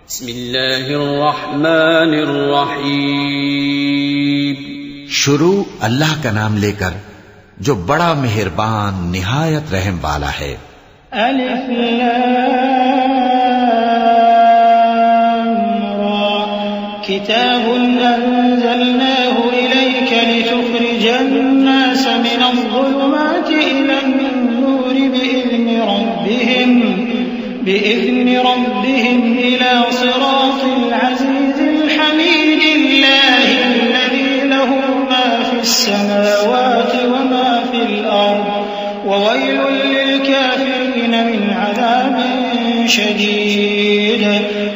بسم اللہ الرحمن الرحیم. شروع اللہ کا نام لے کر جو بڑا مہربان نہایت رحم والا ہے. الف لام را کتاب انزلناه الیک لتخرج الناس من الظلمات الى النور بإذن ربهم إلى صراط العزيز الحميد الله الذي له ما في السماوات وما في الأرض وويل للكافرين من عذاب شديد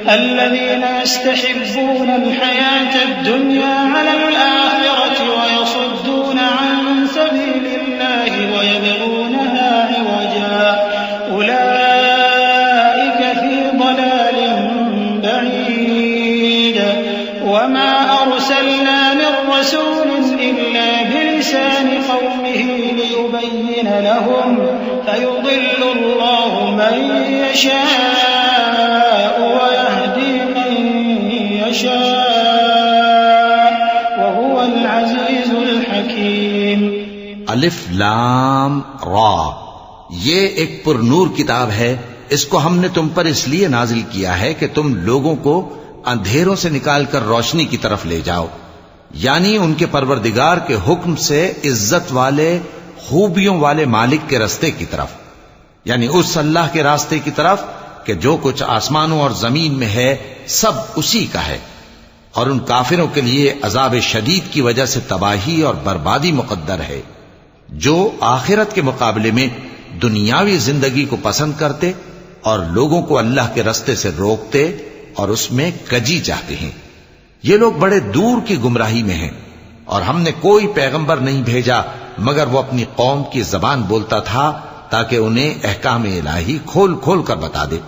الذين يستحبون الحياة الدنيا على الآخرة ويصدون عن سبيل الله ويبغونها عوجا أولئك في ضلال بعيد وما أرسلنا من رسول إلا بلسان قومه ليبين لهم فيضل الله من يشاء ويهدي من يشاء وهو العزيز الحكيم. الف لام را، یہ ایک پر نور کتاب ہے. اس کو ہم نے تم پر اس لیے نازل کیا ہے کہ تم لوگوں کو اندھیروں سے نکال کر روشنی کی طرف لے جاؤ، یعنی ان کے پروردگار کے حکم سے عزت والے خوبیوں والے مالک کے راستے کی طرف، یعنی اس اللہ کے راستے کی طرف کہ جو کچھ آسمانوں اور زمین میں ہے سب اسی کا ہے. اور ان کافروں کے لیے عذاب شدید کی وجہ سے تباہی اور بربادی مقدر ہے جو آخرت کے مقابلے میں دنیاوی زندگی کو پسند کرتے اور لوگوں کو اللہ کے راستے سے روکتے اور اس میں کجی چاہتے ہیں. یہ لوگ بڑے دور کی گمراہی میں ہیں، اور ہم نے کوئی پیغمبر نہیں بھیجا مگر وہ اپنی قوم کی زبان بولتا تھا تاکہ انہیں احکام الہی کھول کھول کر بتا دے.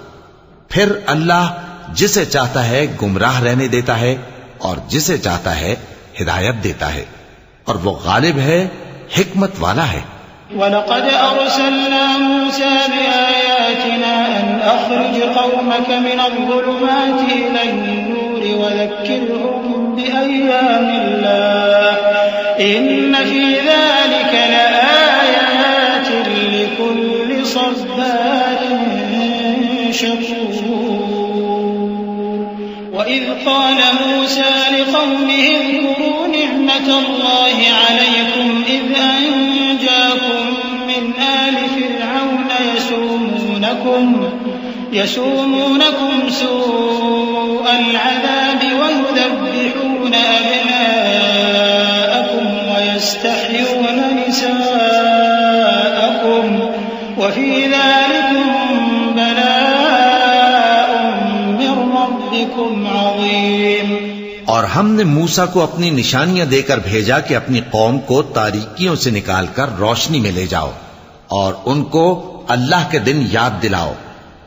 پھر اللہ جسے چاہتا ہے گمراہ رہنے دیتا ہے اور جسے چاہتا ہے ہدایت دیتا ہے، اور وہ غالب ہے، حکمت والا ہے. وَلَقَدْ أَرْسَلْنَا مُوسَى بِآيَاتِنَا أَنْ أَخْرِجْ قَوْمَكَ مِنَ الظُّلُمَاتِ إِلَى النُّورِ وَذَكِّرْهُم بِأَيَّامِ اللَّهِ إِنَّ فِي ذَلِكَ لَآيَاتٍ لِكُلِّ صَبَّارٍ شَكُورٍ. وَإِذْ قَالَ مُوسَى لِقَوْمِهِ اذْكُرُوا نِعْمَةَ اللَّهِ عَلَيْكُمْ إِذْ أَنجَاكُمْ من آل فرعون يسومونكم سوء العذاب ويذبحون أبناءكم ويستحيون نساءكم وفي ذلكم بلاء من ربكم عظيم. اور ہم نے موسیٰ کو اپنی نشانیاں دے کر بھیجا کہ اپنی قوم کو تاریکیوں سے نکال کر روشنی میں لے جاؤ اور ان کو اللہ کے دن یاد دلاؤ،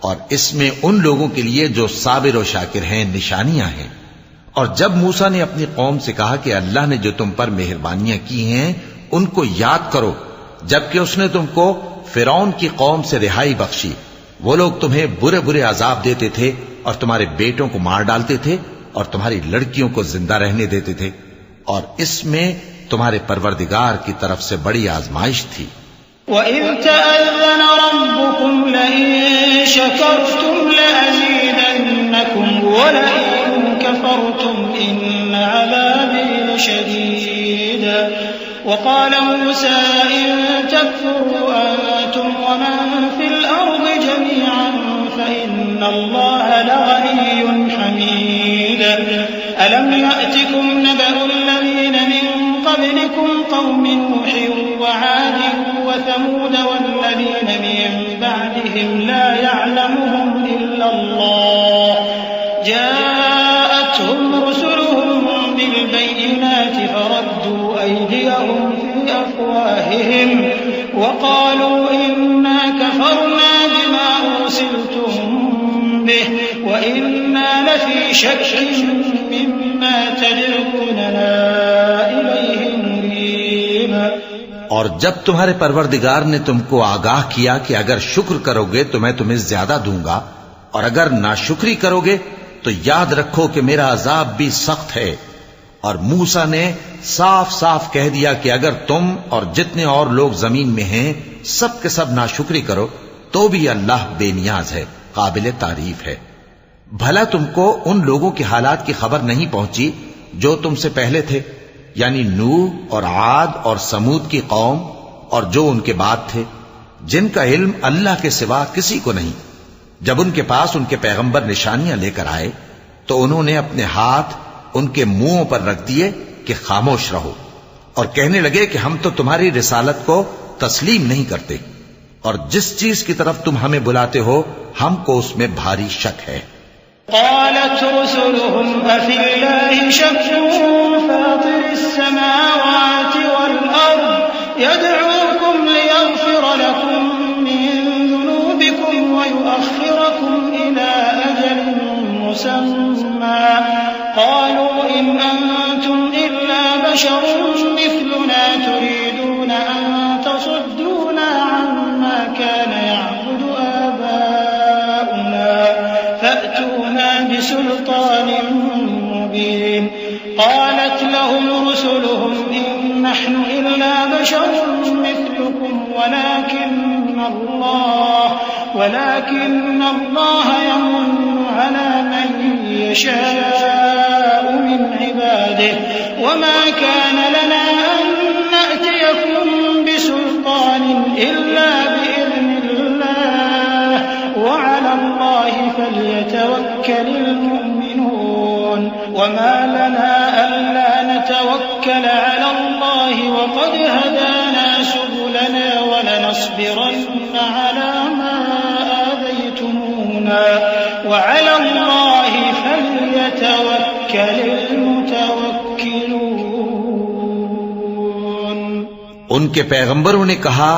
اور اس میں ان لوگوں کے لیے جو صابر و شاکر ہیں نشانیاں ہیں. اور جب موسیٰ نے اپنی قوم سے کہا کہ اللہ نے جو تم پر مہربانیاں کی ہیں ان کو یاد کرو، جبکہ اس نے تم کو فرعون کی قوم سے رہائی بخشی. وہ لوگ تمہیں برے برے عذاب دیتے تھے اور تمہارے بیٹوں کو مار ڈالتے تھے اور تمہاری لڑکیوں کو زندہ رہنے دیتے تھے، اور اس میں تمہارے پروردگار کی طرف سے بڑی آزمائش تھی. وَإِذْ تَأَذَّنَ رَبُّكُمْ لَئِن شَكَرْتُمْ لَأَزِيدَنَّكُمْ وَلَئِن كَفَرْتُمْ إِنَّ عَذَابِي لَشَدِيدٌ. وَقَالَ مُوسَى إِن تَكْفُرُوا أَنتُمْ وَمَن فِي الْأَرْضِ جَمِيعًا فَإِنَّ اللَّهَ لَغَنِيٌّ حَمِيدٌ. أَلَمْ يَأْتِكُمْ نَبَأُ الَّذِينَ مِن قَبْلِكُمْ قَوْمِ نُوحٍ وَعَادٍ وَثَمُودَ وَالَّذِينَ مِن بَعْدِهِمْ لَا يَعْلَمُهُمْ إِلَّا اللَّهُ جَاءَتْهُمْ رُسُلُهُم بِالْبَيِّنَاتِ فَرَدُّوا أَيْدِيَهُمْ فِي أَفْوَاهِهِمْ وَقَالُوا إِنَّا كَفَرْنَا بِمَا أُرْسِلْتُم بِهِ وَإِنَّا لَفِي شَكٍّ مِّمَّا تَدْعُونَنَا إِلَيْهِ مُرِيبٍ. اور جب تمہارے پروردگار نے تم کو آگاہ کیا کہ اگر شکر کرو گے تو میں تمہیں زیادہ دوں گا، اور اگر ناشکری کرو گے تو یاد رکھو کہ میرا عذاب بھی سخت ہے۔ اور موسیٰ نے صاف صاف کہہ دیا کہ اگر تم اور جتنے اور لوگ زمین میں ہیں سب کے سب ناشکری کرو تو بھی اللہ بے نیاز ہے، قابل تعریف ہے۔ بھلا تم کو ان لوگوں کے حالات کی خبر نہیں پہنچی جو تم سے پہلے تھے، یعنی نوح اور عاد اور سمود کی قوم اور جو ان کے بعد تھے، جن کا علم اللہ کے سوا کسی کو نہیں۔ جب ان کے پاس ان کے پیغمبر نشانیاں لے کر آئے تو انہوں نے اپنے ہاتھ ان کے منہوں پر رکھ دیے کہ خاموش رہو، اور کہنے لگے کہ ہم تو تمہاری رسالت کو تسلیم نہیں کرتے، اور جس چیز کی طرف تم ہمیں بلاتے ہو ہم کو اس میں بھاری شک ہے۔ قالت رسلهم أفي الله شك فاطر السماوات والأرض يدعوكم ليغفر لكم من ذنوبكم ويؤخركم إلى أجل مسمى قالوا إن أنتم إلا بشر مثلنا تريدون أن تصدونا عما كان يعبد آباؤنا فأتونا بسلطان مبين قالت لهم رسلهم إن نحن إلا بشر مثلكم ولكن الله يمن على من يشاء من عباده وما كان لنا أن نأتيكم بسلطان إلا بإذن الله وعلى الله فليتوكل المؤمنون وما لنا ألا نتوكل على الله وقد هدانا سبلنا ولنصبرن على ما آذيتمونا وعلى الله فليتوكل المتوكلون۔ ان کے پیغمبروں نے کہا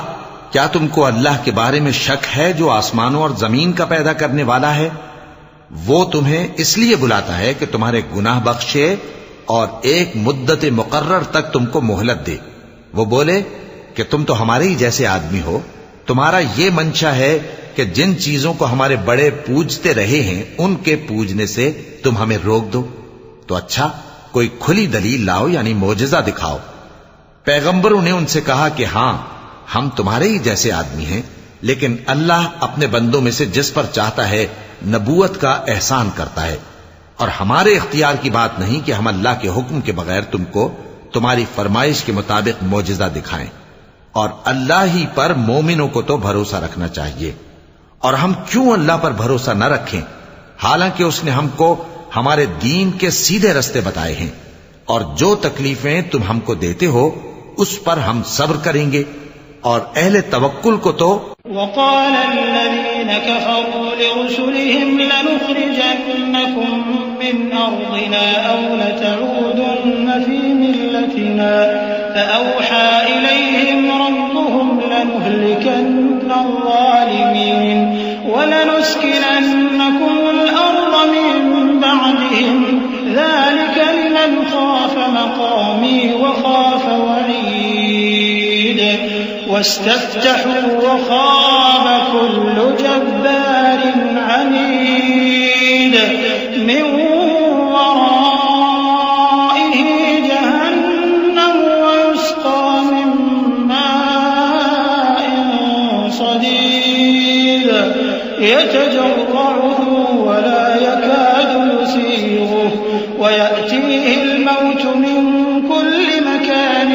کیا تم کو اللہ کے بارے میں شک ہے جو آسمانوں اور زمین کا پیدا کرنے والا ہے؟ وہ تمہیں اس لیے بلاتا ہے کہ تمہارے گناہ بخشے اور ایک مدت مقرر تک تم کو مہلت دے۔ وہ بولے کہ تم تو ہمارے ہی جیسے آدمی ہو، تمہارا یہ منشا ہے کہ جن چیزوں کو ہمارے بڑے پوجتے رہے ہیں ان کے پوجنے سے تم ہمیں روک دو، تو اچھا کوئی کھلی دلیل لاؤ، یعنی معجزہ دکھاؤ۔ پیغمبروں نے ان سے کہا کہ ہاں ہم تمہارے ہی جیسے آدمی ہیں، لیکن اللہ اپنے بندوں میں سے جس پر چاہتا ہے نبوت کا احسان کرتا ہے، اور ہمارے اختیار کی بات نہیں کہ ہم اللہ کے حکم کے بغیر تم کو تمہاری فرمائش کے مطابق معجزہ دکھائیں، اور اللہ ہی پر مومنوں کو تو بھروسہ رکھنا چاہیے۔ اور ہم کیوں اللہ پر بھروسہ نہ رکھیں حالانکہ اس نے ہم کو ہمارے دین کے سیدھے رستے بتائے ہیں، اور جو تکلیفیں تم ہم کو دیتے ہو اس پر ہم صبر کریں گے، اور اہل توکل کو تو وقال الذين كفروا لرسلهم لنخرجنكم من أرضنا أو لتعودن في ملتنا فأوحى إليهم ربهم لنهلكن الظالمين ولنسكننكم الأرض من بعدهم ذلك لمن خاف مقامي وخاف وعيد واستفتحوا وخاب كل جبار عنيد من ورائه جهنم ويسقى من ماء صديد يتجرعه ولا يكاد يسيغه ويأتيه الموت من كل مكان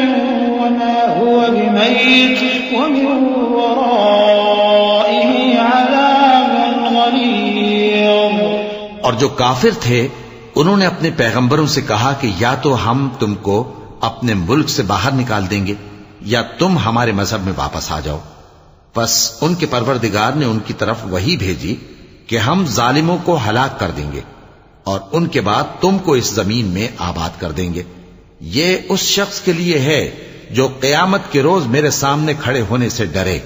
وما هو بميت ومن ورائه عذاب غليظ۔ اور جو کافر تھے انہوں نے اپنے پیغمبروں سے کہا کہ یا تو ہم تم کو اپنے ملک سے باہر نکال دیں گے یا تم ہمارے مذہب میں واپس آ جاؤ۔ پس ان کے پروردگار نے ان کی طرف وحی بھیجی کہ ہم ظالموں کو ہلاک کر دیں گے اور ان کے بعد تم کو اس زمین میں آباد کر دیں گے۔ یہ اس شخص کے لیے ہے جو قیامت کے روز میرے سامنے کھڑے ہونے سے ڈرے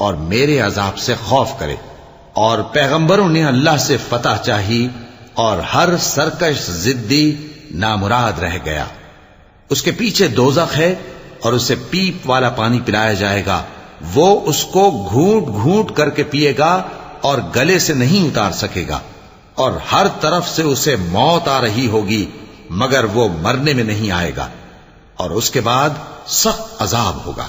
اور میرے عذاب سے خوف کرے۔ اور پیغمبروں نے اللہ سے فتح چاہی اور ہر سرکش ضدی نامراد رہ گیا۔ اس کے پیچھے دوزخ ہے اور اسے پیپ والا پانی پلایا جائے گا، وہ اس کو گھونٹ گھونٹ کر کے پیے گا اور گلے سے نہیں اتار سکے گا۔ اور ہر طرف سے اسے موت آ رہی ہوگی مگر وہ مرنے میں نہیں آئے گا، اور اس کے بعد سخت عذاب ہوگا۔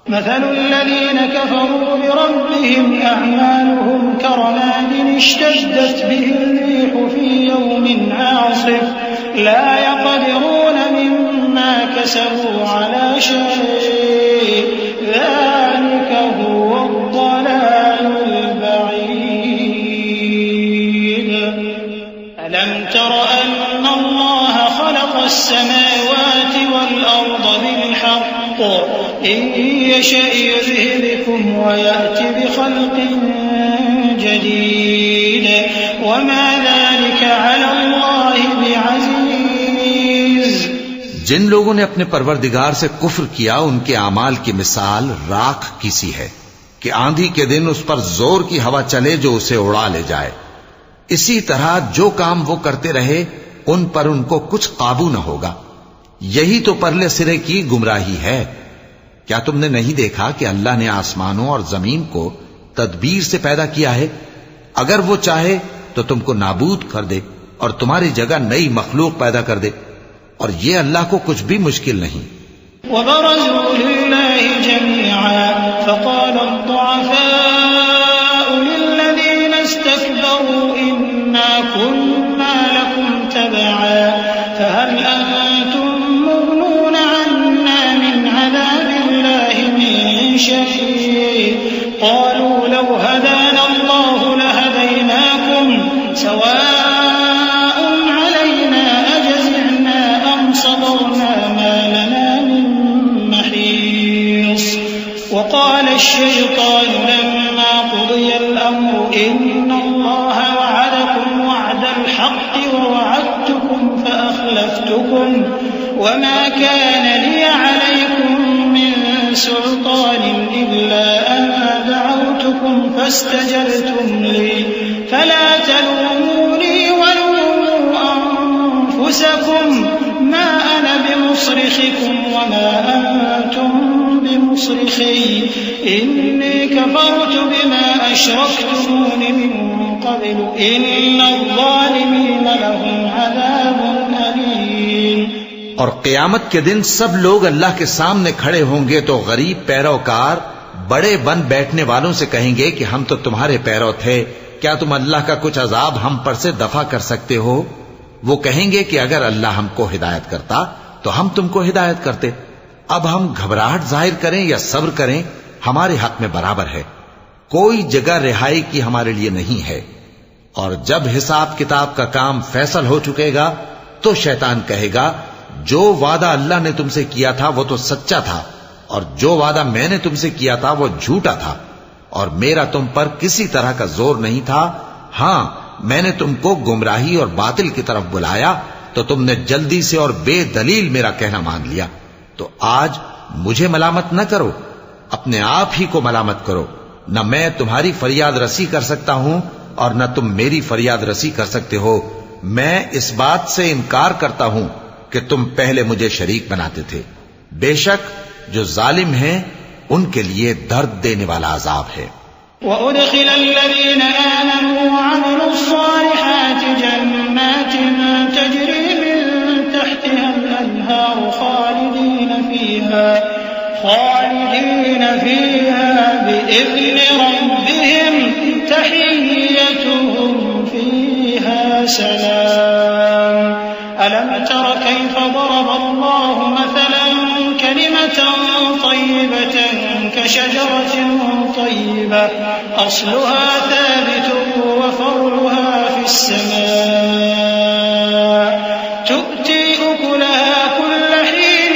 مثل الذين كفروا بربهم أعمالهم كرماد اشتدت به الريح في يوم عاصف لا يقدرون مما كسبوا على شيء ذلك هو الضلال البعيد ألم تر أن الله خلق السماوات والأرض بالحق إن يشأ يذهبكم ويأتي بخلق جديد وما ذلك على الله بعزيز۔ جن لوگوں نے اپنے پروردگار سے کفر کیا ان کے اعمال کی مثال راکھ کی سی ہے کہ آندھی کے دن اس پر زور کی ہوا چلے جو اسے اڑا لے جائے۔ اسی طرح جو کام وہ کرتے رہے ان پر ان کو کچھ قابو نہ ہوگا۔ یہی تو پرلے سرے کی گمراہی ہے۔ کیا تم نے نہیں دیکھا کہ اللہ نے آسمانوں اور زمین کو تدبیر سے پیدا کیا ہے؟ اگر وہ چاہے تو تم کو نابود کر دے اور تمہاری جگہ نئی مخلوق پیدا کر دے، اور یہ اللہ کو کچھ بھی مشکل نہیں۔ وبرزوا لله جميعا فقال الضعفاء للذين استكبروا إنا كنا لكم تبعا فهل أنتم مغنون عنا من عذاب الله من شيء قالوا لو هدانا الله لهديناكم سواء علينا أجزعنا أم صبرنا ما لنا من محيص وقال الشيطان لما قضي الأمر إن الله وعدكم وعد الحق ووعدتكم فأخلفتكم وما كان لي عليكم من سلطان إلا أن دعوتكم فاستجبتم لي فلا تلوموني ولوموا أنفسكم ما أنا بمصرخكم وما أنتم بمصرخي إني كفرت بما أشركتمون من قبل إن الظالمين لهم عذاب أليم۔ اور قیامت کے دن سب لوگ اللہ کے سامنے کھڑے ہوں گے تو غریب پیروکار بڑے بن بیٹھنے والوں سے کہیں گے کہ ہم تو تمہارے پیرو تھے، کیا تم اللہ کا کچھ عذاب ہم پر سے دفع کر سکتے ہو؟ وہ کہیں گے کہ اگر اللہ ہم کو ہدایت کرتا تو ہم تم کو ہدایت کرتے۔ اب ہم گھبراہٹ ظاہر کریں یا صبر کریں ہمارے حق میں برابر ہے، کوئی جگہ رہائی کی ہمارے لیے نہیں ہے۔ اور جب حساب کتاب کا کام فیصل ہو چکے گا تو شیطان کہے گا جو وعدہ اللہ نے تم سے کیا تھا وہ تو سچا تھا، اور جو وعدہ میں نے تم سے کیا تھا وہ جھوٹا تھا، اور میرا تم پر کسی طرح کا زور نہیں تھا۔ ہاں، میں نے تم کو گمراہی اور باطل کی طرف بلایا تو تم نے جلدی سے اور بے دلیل میرا کہنا مان لیا۔ تو آج مجھے ملامت نہ کرو، اپنے آپ ہی کو ملامت کرو۔ نہ میں تمہاری فریاد رسی کر سکتا ہوں اور نہ تم میری فریاد رسی کر سکتے ہو۔ میں اس بات سے انکار کرتا ہوں کہ تم پہلے مجھے شریک بناتے تھے۔ بے شک جو ظالم ہیں ان کے لیے درد دینے والا عذاب ہے۔ وَأُدْخِلَ الَّذِينَ آمَنُوا وَعَمِلُوا الصَّالِحَاتِ جَنَّاتٍ تَجْرِي مِن تَحْتِهَا الْأَنْهَارُ خَالِدِينَ فِيهَا بِإِذْنِ رَبِّهِمْ تَحِيَّتُهُمْ فِيهَا سَلَامٌ أَلَمْ تَرَ كَيْفَ ضَرَبَ اللَّهُ مَثَلًا كَلِمَةً طَيِّبَةً كَشَجَرَةٍ طَيِّبَةٍ أَصْلُهَا ثَابِتٌ وَفَرْعُهَا فِي السَّمَاءِ تُؤْتِي أُكُلَهَا كُلَّ حِينٍ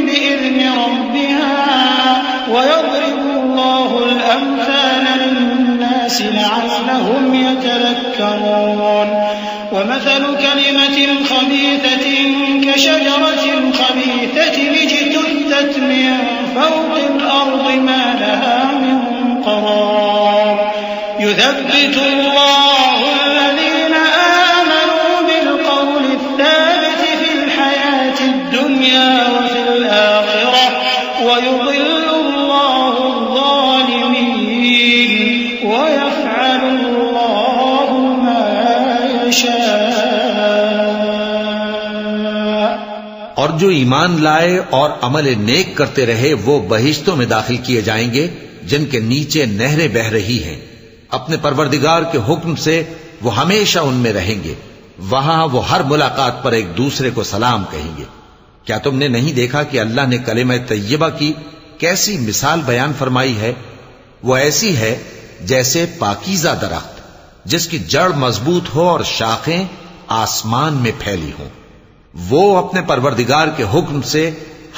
بِإِذْنِ رَبِّهَا وَيَضْرِبُ اللَّهُ الْأَمْثَالَ لِلنَّاسِ لَعَلَّهُمْ يَتَذَكَّرُونَ وَمَثَلُ كَلِمَةٍ خَبِيثَةٍ كَشَجَرَةٍ خَبِيثَةٍ اجْتُثَّتْ مِنْ فَوْقِ الْأَرْضِ مَا لَهَا مِنْ قَرَارٍ يُثَبِّتُ اللَّهُ الَّذِينَ آمَنُوا بِالْقَوْلِ الثَّابِتِ فِي الْحَيَاةِ الدُّنْيَا وَفِي الْآخِرَةِ وَيُضِلُّ اللَّهُ الظَّالِمِينَ وَيَفْعَلُ اللَّهُ مَا اور جو ایمان لائے اور عمل نیک کرتے رہے وہ بہشتوں میں داخل کیے جائیں گے جن کے نیچے نہریں بہہ رہی ہیں، اپنے پروردگار کے حکم سے وہ ہمیشہ ان میں رہیں گے، وہاں وہ ہر ملاقات پر ایک دوسرے کو سلام کہیں گے۔ کیا تم نے نہیں دیکھا کہ اللہ نے کلمہ طیبہ کی کیسی مثال بیان فرمائی ہے؟ وہ ایسی ہے جیسے پاکیزہ درخت جس کی جڑ مضبوط ہو اور شاخیں آسمان میں پھیلی ہوں، وہ اپنے پروردگار کے حکم سے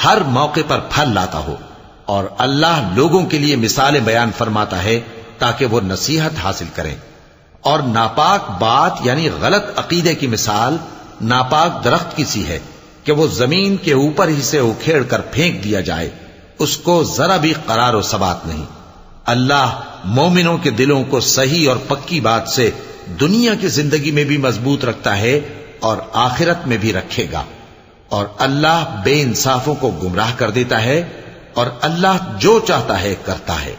ہر موقع پر پھل لاتا ہو، اور اللہ لوگوں کے لیے مثالیں بیان فرماتا ہے تاکہ وہ نصیحت حاصل کریں۔ اور ناپاک بات یعنی غلط عقیدے کی مثال ناپاک درخت کی سی ہے کہ وہ زمین کے اوپر ہی سے اکھیڑ کر پھینک دیا جائے، اس کو ذرا بھی قرار و ثبات نہیں۔ اللہ مومنوں کے دلوں کو صحیح اور پکی بات سے دنیا کی زندگی میں بھی مضبوط رکھتا ہے اور آخرت میں بھی رکھے گا، اور اللہ بے انصافوں کو گمراہ کر دیتا ہے، اور اللہ جو چاہتا ہے کرتا ہے۔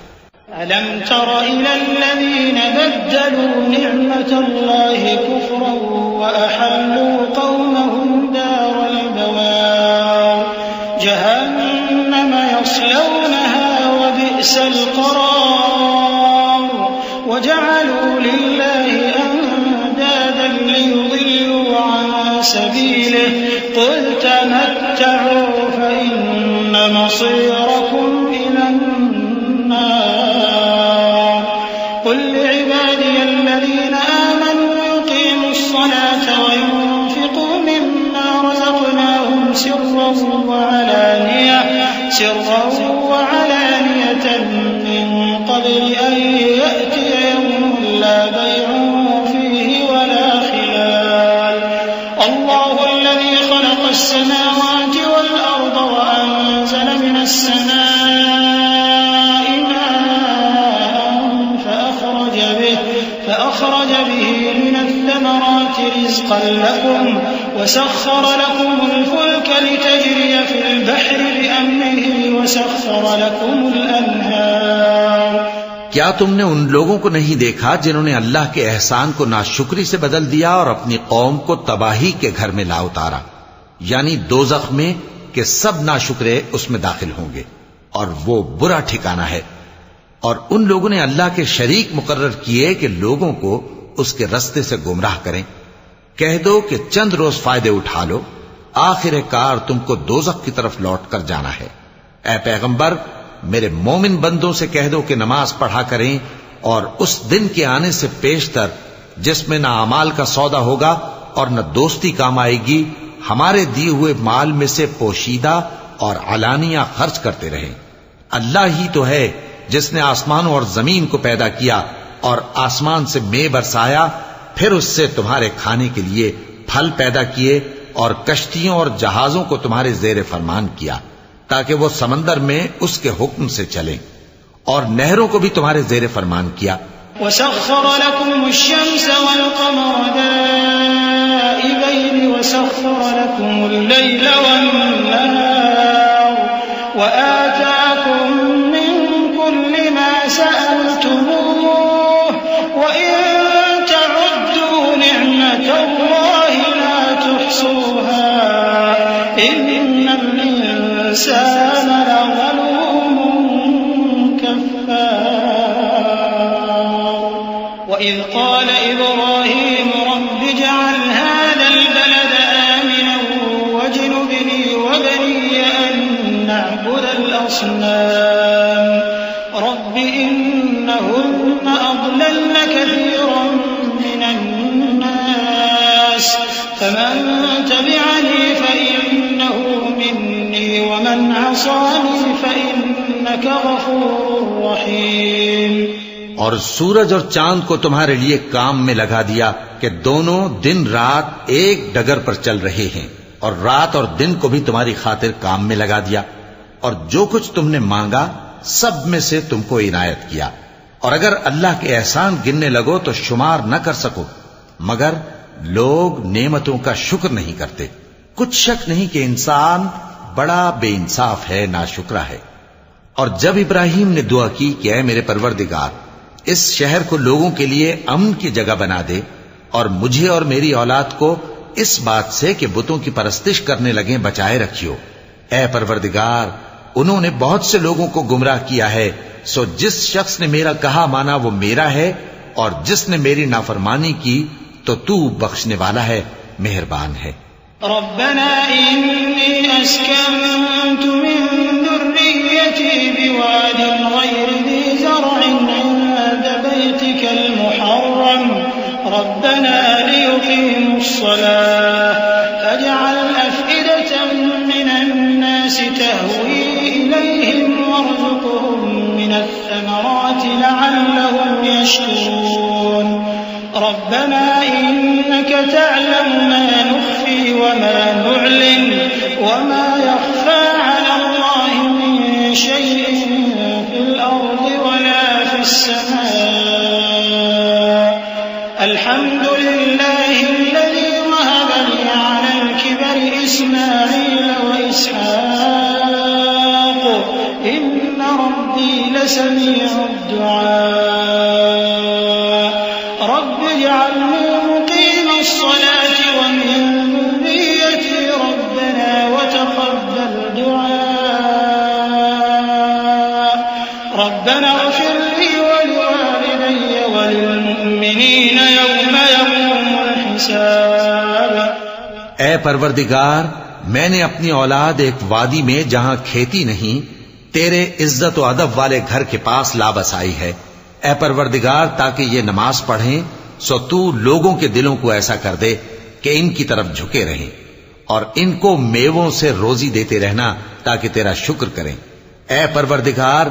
أَلَمْ تَرَ إِلَى الَّذِينَ بَدَّلُوا نِعْمَةَ اللَّهِ كُفْرًا وَأَحَلُّوا قَوْمَهُمْ دَارَ الْبَوَارِ جَهَنَّمَ يَصْلَوْنَهَا وَبِئْسَ الْقَرَارُ وَجَعَلُوا لِلَّهِ أَندَادًا لِيُضِلُّوا عَن سَبِيلِهِ قُلْ تَمَتَّعُوا فَإِنَّ مَصِيرَكُمْ إِلَى قل لعبادي الذين آمنوا يقيموا الصلاة وينفقوا مما رزقناهم سرا وعلانية من قبل أن يأتي يوم لا بيع فيه ولا خلال الله الذي خلق السماوات والأرض وأنزل من السماء فأخرج به من الثمرات رزقا لكم وسخر لكم الفلك لتجري في البحر بأمره وسخر لكم الأنهار۔ کیا تم نے ان لوگوں کو نہیں دیکھا جنہوں نے اللہ کے احسان کو ناشکری سے بدل دیا اور اپنی قوم کو تباہی کے گھر میں لا اتارا، یعنی دوزخ میں کہ سب ناشکرے اس میں داخل ہوں گے، اور وہ برا ٹھکانہ ہے۔ اور ان لوگوں نے اللہ کے شریک مقرر کیے کہ لوگوں کو اس کے رستے سے گمراہ کریں۔ کہہ دو کہ چند روز فائدے اٹھا لو، آخر کار تم کو دوزخ کی طرف لوٹ کر جانا ہے۔ اے پیغمبر، میرے مومن بندوں سے کہہ دو کہ نماز پڑھا کریں، اور اس دن کے آنے سے پیشتر جس میں نہ اعمال کا سودا ہوگا اور نہ دوستی کام آئے گی، ہمارے دیے ہوئے مال میں سے پوشیدہ اور علانیہ خرچ کرتے رہیں۔ اللہ ہی تو ہے جس نے آسمانوں اور زمین کو پیدا کیا اور آسمان سے مے برسایا، پھر اس سے تمہارے کھانے کے لیے پھل پیدا کیے اور کشتیوں اور جہازوں کو تمہارے زیر فرمان کیا تاکہ وہ سمندر میں اس کے حکم سے چلیں، اور نہروں کو بھی تمہارے زیر فرمان کیا۔ وَسَخَّرَ لَكُمُ الشَّمْسَ وَالْقَمَرَ دَائِبَيْنِ وَسَخَّرَ لَكُمُ اللَّيْلَ وَالنَّهَارَ وَآتَاكُم مِّن كُلِّ مَا سَأَلْتُمُوهُ وَإِن تَعُدُّوا نِعْمَةَ اللَّهِ لَا تُحْصُوهَا إِنَّ الْإِنسَانَ لَظَلُومٌ كَفَّارٌ وَإِذْ قَالَ إِبْرَاهِيمُ رَبِّ اجْعَلْ هَٰذَا الْبَلَدَ آمِنًا وَاجْنُبْنِي وَبَنِيَّ أَن نَّعْبُدَ الْأَصْنَامَ رَبِّ إِنَّهُنَّ أَضْلَلْنَ كَثِيرًا مِّنَ النَّاسِ فَمَن تَبِعَنِي فَإِنَّهُ مِنِّي وَمَنْ عَصَانِي فَإِنَّكَ غَفُورٌ رَّحِيمٌ۔ اور سورج اور چاند کو تمہارے لیے کام میں لگا دیا کہ دونوں دن رات ایک ڈگر پر چل رہے ہیں، اور رات اور دن کو بھی تمہاری خاطر کام میں لگا دیا، اور جو کچھ تم نے مانگا سب میں سے تم کو عنایت کیا۔ اور اگر اللہ کے احسان گننے لگو تو شمار نہ کر سکو، مگر لوگ نعمتوں کا شکر نہیں کرتے۔ کچھ شک نہیں کہ انسان بڑا بے انصاف ہے، ناشکرا ہے۔ اور جب ابراہیم نے دعا کی کہ اے میرے پروردگار، اس شہر کو لوگوں کے لیے امن کی جگہ بنا دے، اور مجھے اور میری اولاد کو اس بات سے کہ بتوں کی پرستش کرنے لگیں بچائے رکھیو۔ اے پروردگار، انہوں نے بہت سے لوگوں کو گمراہ کیا ہے، سو جس شخص نے میرا کہا مانا وہ میرا ہے، اور جس نے میری نافرمانی کی تو تو بخشنے والا ہے، مہربان ہے۔ ربنا إني أسكنت من ذريتي بواد غير ذي زرع عند بيتك المحرم ربنا ليقيموا الصلاة فاجعل أفئدة من الناس تهوي إليهم وارزقهم من الثمرات لعلهم يشكرون ربنا إنك تعلم ما نخفي وما نعلن وما يخفى على الله من شيء في الأرض ولا في السماء الحمد لله الذي وهب لي على الكبر إسماعيل وإسحاق إن ربي لسميع الدعاء رب اجعلني مقيم الصلاة ومن ذريتي ربنا وتقبل دعاء ربنا اغفر لي ولوالدي وللمؤمنين يوم يقوم الحساب۔ اے پروردگار، میں نے اپنی اولاد ایک وادی میں جہاں کھیتی نہیں تیرے عزت و ادب والے گھر کے پاس لا بسائی ہے۔ اے پروردگار، تاکہ یہ نماز پڑھیں سو تو لوگوں کے دلوں کو ایسا کر دے کہ ان کی طرف جھکے رہیں، اور ان کو میووں سے روزی دیتے رہنا تاکہ تیرا شکر کریں۔ اے پروردگار،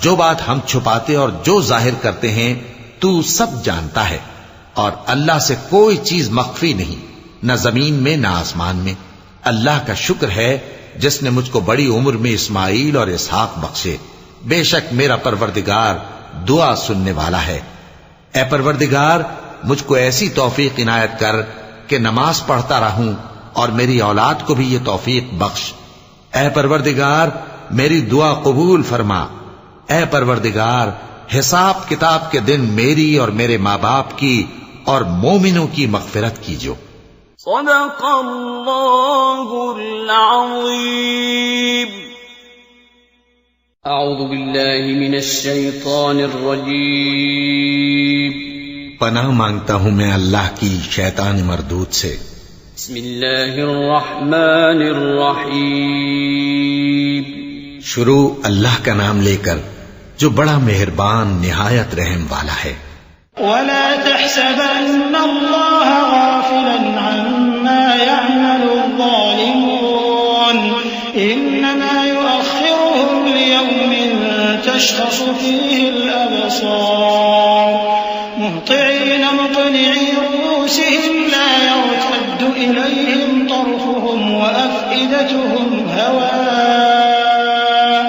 جو بات ہم چھپاتے اور جو ظاہر کرتے ہیں تو سب جانتا ہے، اور اللہ سے کوئی چیز مخفی نہیں، نہ زمین میں نہ آسمان میں۔ اللہ کا شکر ہے جس نے مجھ کو بڑی عمر میں اسماعیل اور اسحاق بخشے، بے شک میرا پروردگار دعا سننے والا ہے۔ اے پروردگار، مجھ کو ایسی توفیق عنایت کر کہ نماز پڑھتا رہوں، اور میری اولاد کو بھی یہ توفیق بخش۔ اے پروردگار، میری دعا قبول فرما۔ اے پروردگار، حساب کتاب کے دن میری اور میرے ماں باپ کی اور مومنوں کی مغفرت کیجو۔ صدق اللہ العظیم۔ اعوذ باللہ من الشیطان الرجیم۔ پناہ مانگتا ہوں میں اللہ کی شیطان مردود سے۔ بسم اللہ الرحمن الرحیم۔ شروع اللہ کا نام لے کر جو بڑا مہربان نہایت رحم والا ہے۔ ولا تحسبن الله غافلا عما يعمل الظالمون إنما يؤخرهم ليوم تشخص فيه الأبصار مهطعين مقنعي رؤوسهم لا يرتد إليهم طرفهم وأفئدتهم هواء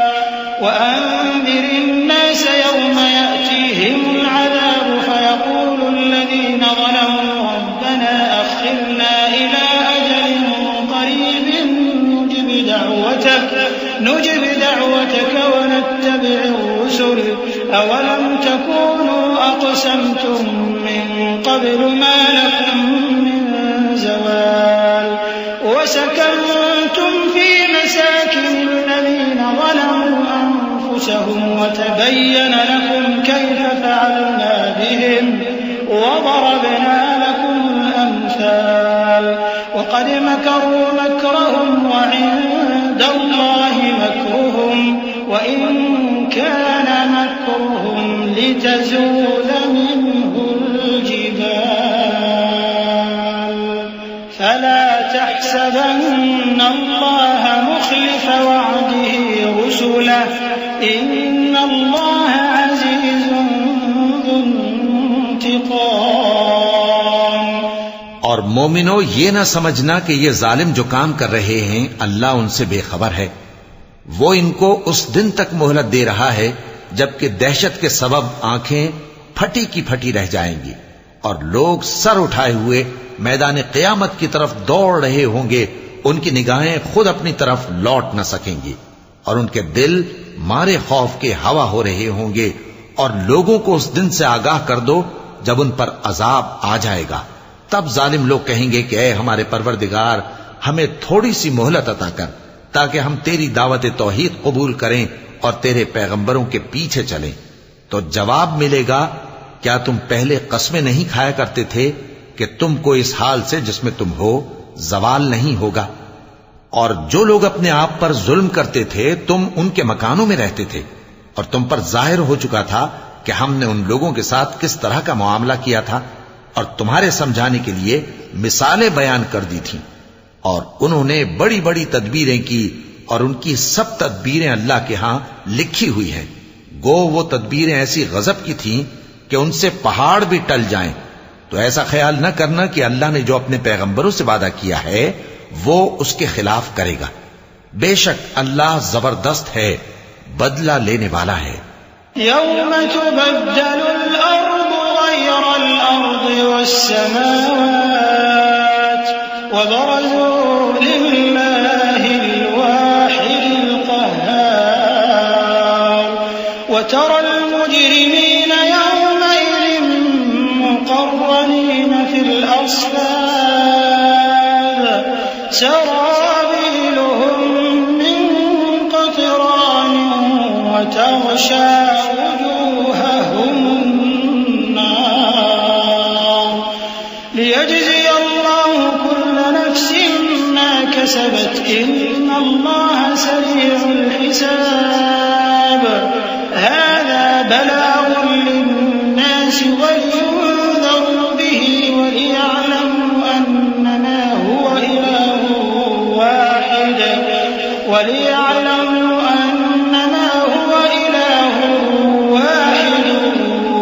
وأنذر الناس يوم يأتيهم العذاب فيقول الذين ظلموا ربنا أخرنا إلى أجل قريب نجب دعوتك ونتبع الرسل أولم تكونوا أقسمتم من قبل ما لكم من زوال وسكنتم في مساكن الذين ظلموا أنفسهم وتبين لكم كيف فعلنا بهم وضربنا لكم الأمثال وقد مكروا مكرهم وعند الله مكرهم وإن كان مكرهم لتزول منه الجبال فلا تحسبن الله مخلف وعده رسله إن الله عزيز ذو انتقام۔ اور مومنو، یہ نہ سمجھنا کہ یہ ظالم جو کام کر رہے ہیں اللہ ان سے بے خبر ہے۔ وہ ان کو اس دن تک مہلت دے رہا ہے جبکہ دہشت کے سبب آنکھیں پھٹی کی پھٹی رہ جائیں گی، اور لوگ سر اٹھائے ہوئے میدان قیامت کی طرف دوڑ رہے ہوں گے، ان کی نگاہیں خود اپنی طرف لوٹ نہ سکیں گی، اور ان کے دل مارے خوف کے ہوا ہو رہے ہوں گے۔ اور لوگوں کو اس دن سے آگاہ کر دو جب ان پر عذاب آ جائے گا، تب ظالم لوگ کہیں گے کہ اے ہمارے پروردگار ہمیں تھوڑی سی مہلت عطا کر تاکہ ہم تیری دعوت توحید قبول کریں اور تیرے پیغمبروں کے پیچھے چلیں. تو جواب ملے گا کیا تم پہلے قسمیں نہیں کھایا کرتے تھے کہ تم کو اس حال سے جس میں تم ہو زوال نہیں ہوگا؟ اور جو لوگ اپنے آپ پر ظلم کرتے تھے تم ان کے مکانوں میں رہتے تھے اور تم پر ظاہر ہو چکا تھا کہ ہم نے ان لوگوں کے ساتھ کس طرح کا معاملہ کیا تھا اور تمہارے سمجھانے کے لیے مثالیں بیان کر دی تھیں. اور انہوں نے بڑی بڑی تدبیریں کی اور ان کی سب تدبیریں اللہ کے ہاں لکھی ہوئی ہیں. گو وہ تدبیریں ایسی غضب کی تھیں کہ ان سے پہاڑ بھی ٹل جائیں. تو ایسا خیال نہ کرنا کہ اللہ نے جو اپنے پیغمبروں سے وعدہ کیا ہے وہ اس کے خلاف کرے گا. بے شک اللہ زبردست ہے، بدلہ لینے والا ہے. يوم تبدل الأرض غير الأرض والسماوات وبرزوا لله الواحد القهار وترى المجرمين يومئذ مقرنين في الأصفاد سرابيلهم من قطران وتغشى وجوههم النار ليجزي الله كل نفس ما كسبت إن الله سريع الحساب. هذا بلاغ للناس ولينذروا به وليعلموا أنما هو إله واحد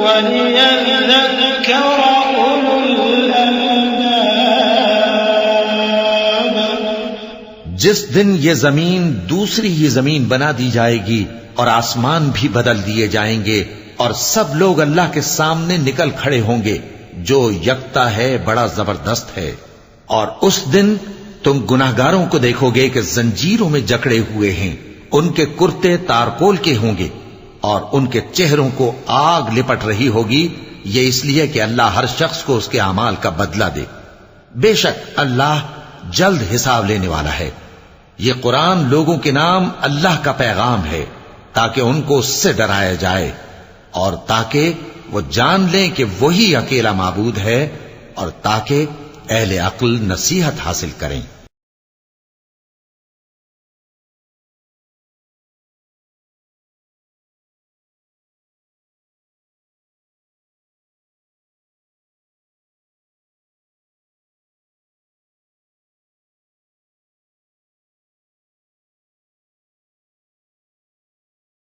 وليذكر أولو الألباب. جس دن یہ زمین دوسری ہی زمین بنا دی جائے گی اور آسمان بھی بدل دیے جائیں گے اور سب لوگ اللہ کے سامنے نکل کھڑے ہوں گے جو یکتا ہے بڑا زبردست ہے. اور اس دن تم گناہگاروں کو دیکھو گے کہ زنجیروں میں جکڑے ہوئے ہیں، ان کے کرتے تارکول کے ہوں گے اور ان کے چہروں کو آگ لپٹ رہی ہوگی. یہ اس لیے کہ اللہ ہر شخص کو اس کے اعمال کا بدلہ دے. بے شک اللہ جلد حساب لینے والا ہے. یہ قرآن لوگوں کے نام اللہ کا پیغام ہے تاکہ ان کو اس سے ڈرایا جائے اور تاکہ وہ جان لیں کہ وہی اکیلا معبود ہے اور تاکہ اہل عقل نصیحت حاصل کریں.